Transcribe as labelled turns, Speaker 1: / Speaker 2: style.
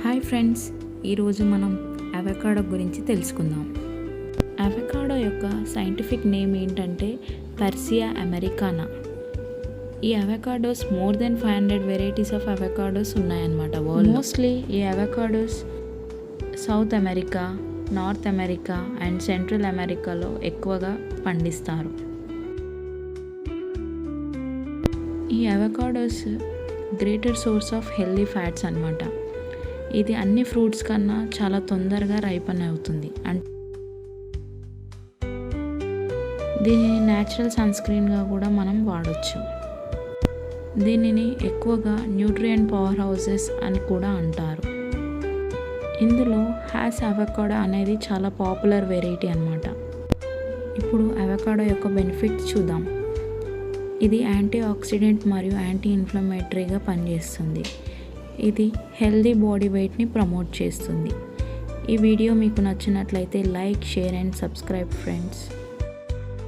Speaker 1: Hi friends, ఈరోజు మనం avocado గురించి తెలుసుకుందాం. అవకాడో యొక్క సైంటిఫిక్ నేమ్ ఏంటంటే పర్సియా అమెరికానా. ఈ avocados more than 500 varieties of avocados ఉన్నాయన్నమాట వరల్డ్. మోస్ట్లీ ఈ avocados south America, north America and central అమెరికాలో ఎక్కువగా పండిస్తారు. ఈ avocados greater source of healthy fats అన్నమాట. ఇది అన్ని ఫ్రూట్స్ కన్నా చాలా తొందరగా రైపన్ అవుతుంది. దీనిని న్యాచురల్ సన్స్క్రీన్గా కూడా మనం వాడచ్చు. దీనిని ఎక్కువగా న్యూట్రియంట్ పవర్ హౌసెస్ అని కూడా అంటారు. ఇందులో హ్యాస్ అవకాడో అనేది చాలా పాపులర్ వెరైటీ అన్నమాట. ఇప్పుడు అవకాడో యొక్క బెనిఫిట్స్ చూద్దాం. ఇది యాంటీ ఆక్సిడెంట్ మరియు యాంటీ ఇన్ఫ్లమేటరీగా పనిచేస్తుంది. ఇది హెల్దీ బాడీ వెయిట్ని ప్రమోట్ చేస్తుంది. ఈ వీడియో మీకు నచ్చినట్లయితే like, share and subscribe friends.